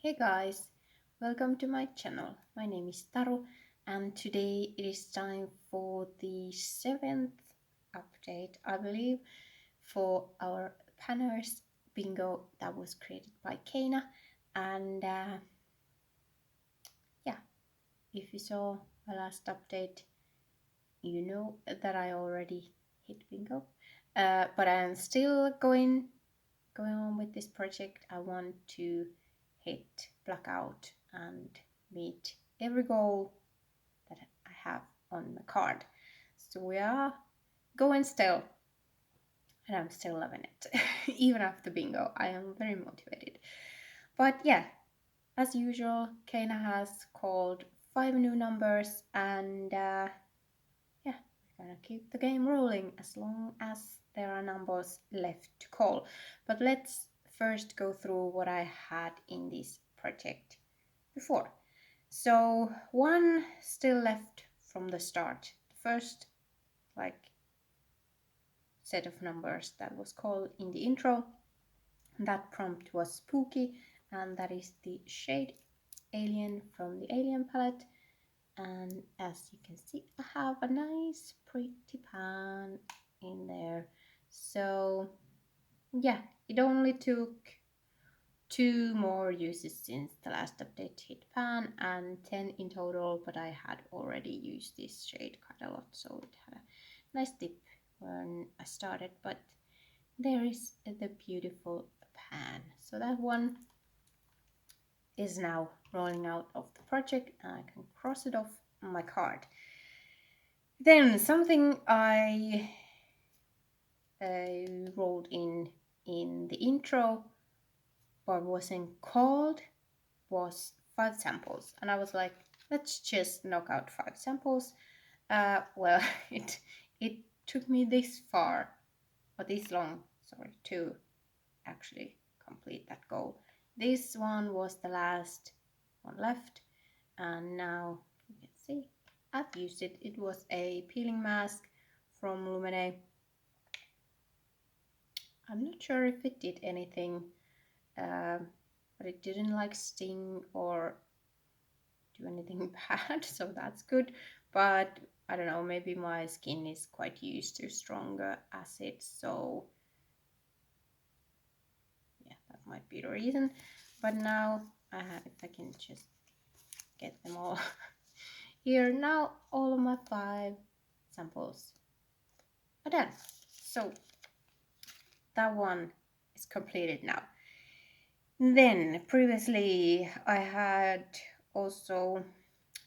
Hey guys, welcome to my channel. My name is Taru and today it is time for the 7th update, I believe, for our Panners bingo that was created by Caena. And yeah, if you saw my last update, you know that I already hit bingo. But I'm still going on with this project. I want to hit blackout and meet every goal that I have on the card. So we are going still, and I'm still loving it. Even after bingo, I am very motivated. But yeah, as usual, Kaina has called 5 new numbers, and yeah, we're gonna keep the game rolling as long as there are numbers left to call. But let's first go through what I had in this project before. So one still left from the start. The first set of numbers that was called in the intro. That prompt was spooky, and that is the shade Alien from the Alien palette. And as you can see, I have a nice pretty pan in there. So yeah, it only took 2 more uses since the last update hit pan, and 10 in total, but I had already used this shade quite a lot, so it had a nice dip when I started. But there is the beautiful pan. So that one is now rolling out of the project, and I can cross it off my card. Then something I rolled in the intro but wasn't called was 5 samples, and I was like, let's just knock out 5 samples. Well, it took me this far, or this long, sorry, to actually complete that goal. This one was the last one left, and now you can see I've used it. It was a peeling mask from Lumene. I'm not sure if it did anything, but it didn't like sting or do anything bad, so that's good. But I don't know, maybe my skin is quite used to stronger acids, so yeah, that might be the reason. But now if I can just get them all here, now all of my 5 samples are done. So that one is completed now. Then previously I had also,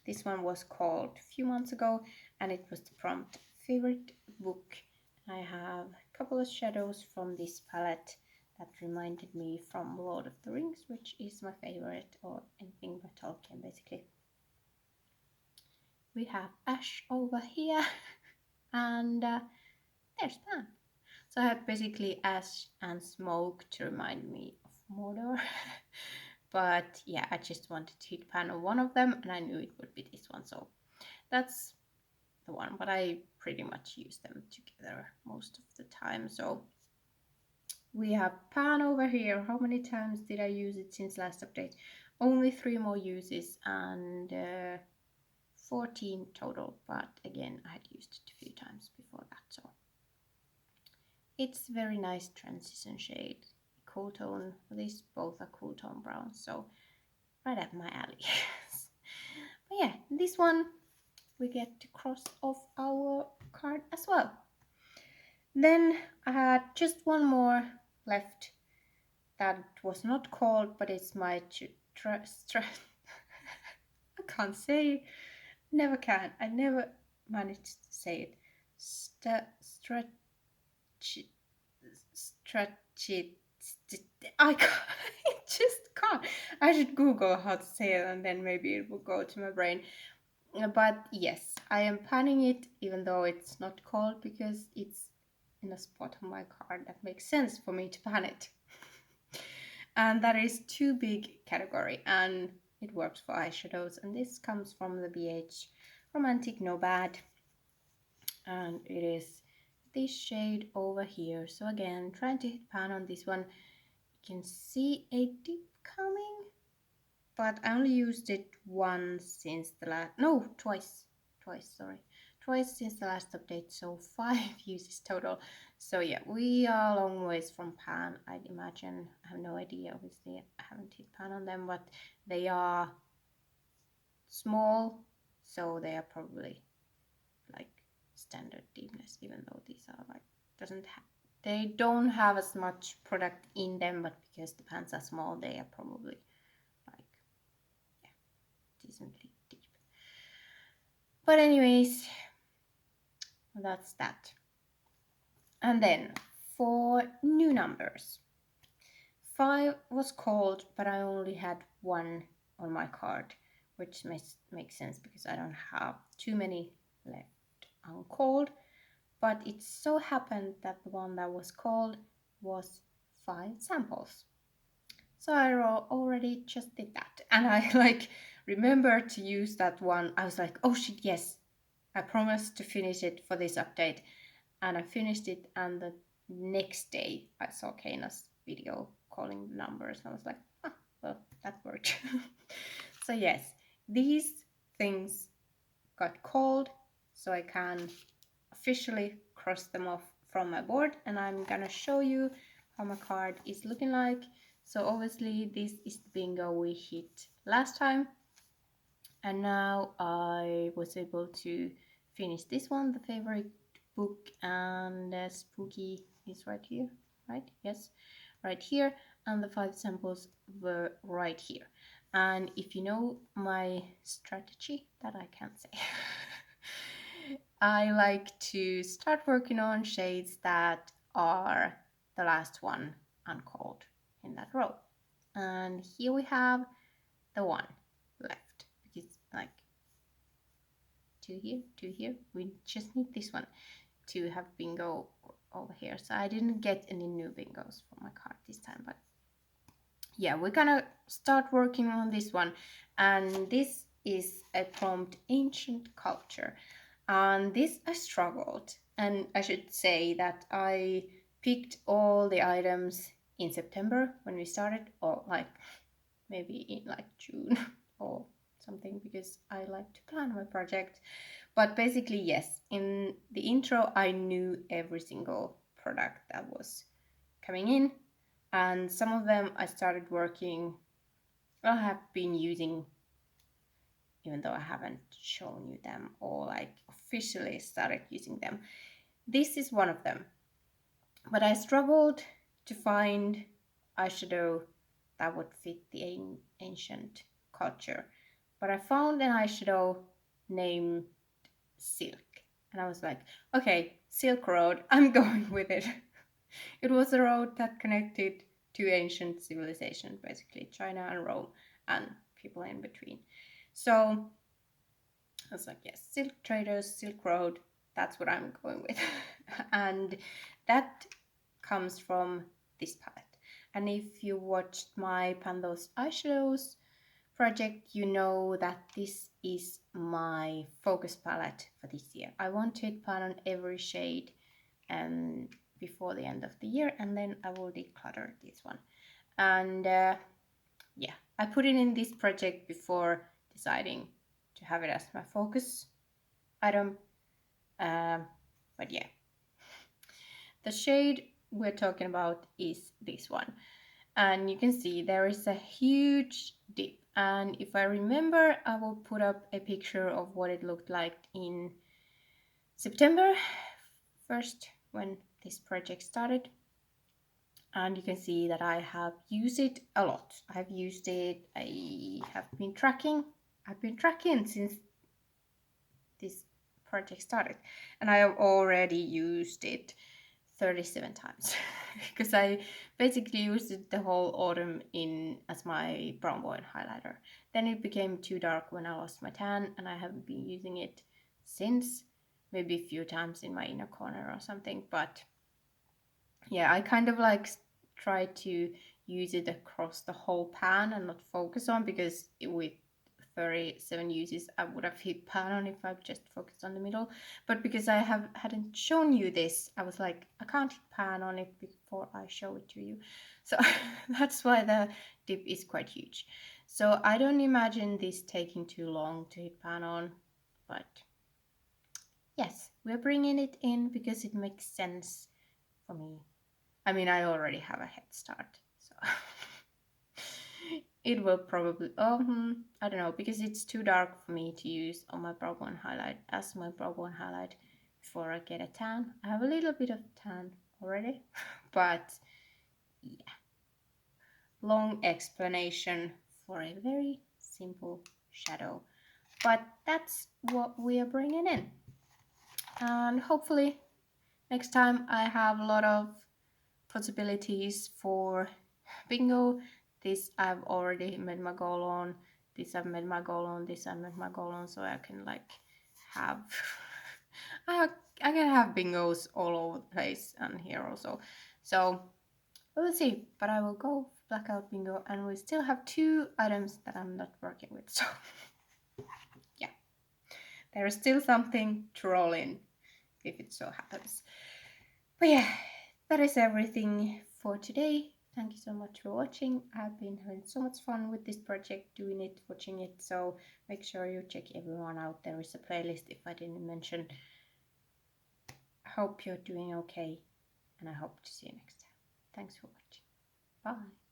this one was called a few months ago, and it was the prompt favorite book. I have a couple of shadows from this palette that reminded me from Lord of the Rings, which is my favorite, or anything by Tolkien basically. We have ash over here, and there's Pan. So I have basically ash and smoke to remind me of Mordor. But yeah, I just wanted to hit Pan on one of them, and I knew it would be this one, so that's the one. But I pretty much use them together most of the time. So we have Pan over here. How many times did I use it since last update? Only 3 more uses, and 14 total, but again I had used it a few times before that, so it's very nice transition shade, cool tone. These both are cool tone browns, so right up my alley. But yeah, this one we get to cross off our card as well. Then I had just one more left that was not called, but it's my I can't say, never can, I never managed to say it. Stretch it. I can't, I just can't. I should Google how to say it, and then maybe it will go to my brain. But yes, I am panning it, even though it's not called, because it's in a spot on my card that makes sense for me to pan it. And that is too big category, and it works for eyeshadows. And this comes from the BH Romantic No Bad, and it is this shade over here. So again, trying to hit pan on this one. You can see a dip coming. but I only used it once since the last, no, twice since the last update, so 5 uses total. So yeah, we are a long ways from pan, I'd imagine. I have no idea, obviously I haven't hit pan on them, but they are small, so they are probably like standard deepness, even though these are like, they don't have as much product in them, but because the pans are small, they are probably like, yeah, decently deep. But anyways, that's that. And then for new numbers, 5 was called, but I only had 1 on my card, which makes sense because I don't have too many left uncalled. But it so happened that the one that was called was 5 samples. So I already just did that, and I like remember to use that one. I was like, oh shit, yes, I promised to finish it for this update, and I finished it. And the next day, I saw Caena's video calling the numbers, and I was like, well, that worked. So yes, these things got called, so I can officially cross them off from my board, and I'm gonna show you how my card is looking like. So obviously this is the bingo we hit last time, and now I was able to finish this one, the favorite book, and spooky is right here, right? Yes, right here, and the 5 samples were right here. And if you know my strategy, that I can't say, I like to start working on shades that are the last one uncalled in that row. And here we have the one left, because like 2 here, 2 here, we just need this one to have bingo over here. So I didn't get any new bingos for my card this time, but yeah, we're gonna start working on this one. And this is a prompt ancient culture, and this I struggled, and I should say that I picked all the items in September when we started, or like maybe in like June or something, because I like to plan my project. But basically, yes, in the intro I knew every single product that was coming in, and some of them I started working, I have been using, even though I haven't shown you them or like officially started using them. This is one of them, but I struggled to find eyeshadow that would fit the ancient culture. But I found an eyeshadow named Silk, and I was like, okay, Silk Road, I'm going with it. It was a road that connected to ancient civilization, basically China and Rome and people in between. So I was like, yes, Silk Traders, Silk Road, that's what I'm going with. And that comes from this palette. And if you watched my Pandos eyeshadows project, you know that this is my focus palette for this year. I want to pan on every shade and before the end of the year, and then I will declutter this one. And yeah, I put it in this project before deciding to have it as my focus item. But yeah, the shade we're talking about is this one, and you can see there is a huge dip. And if I remember, I will put up a picture of what it looked like in September 1st when this project started. And you can see that I have used it a lot. I've used it, I've been tracking since this project started, and I have already used it 37 times because I basically used it the whole autumn in as my brown bone highlighter. Then it became too dark when I lost my tan, and I haven't been using it since, maybe a few times in my inner corner or something. But yeah, I kind of like try to use it across the whole pan and not focus on, because with 37 uses, I would have hit pan on if I just focused on the middle. But because I hadn't shown you this, I was like, I can't hit pan on it before I show it to you. So that's why the dip is quite huge. So I don't imagine this taking too long to hit pan on, but yes, we're bringing it in because it makes sense for me. I mean, I already have a head start, so it will probably, I don't know, because it's too dark for me to use on my brow bone highlight as my brow bone highlight before I get a tan. I have a little bit of tan already, but yeah, long explanation for a very simple shadow. But that's what we are bringing in. And hopefully next time I have a lot of possibilities for bingo. This I've already made my goal on. This I've made my goal on. This I made my goal on. So I can like have I can have bingos all over the place and here also. So we'll see. But I will go blackout bingo, and we still have 2 items that I'm not working with. So yeah, there is still something to roll in if it so happens. But yeah, that is everything for today. Thank you so much for watching. I've been having so much fun with this project, doing it, watching it. So make sure you check everyone out. There is a playlist if I didn't mention. I hope you're doing okay, and I hope to see you next time. Thanks for watching. Bye.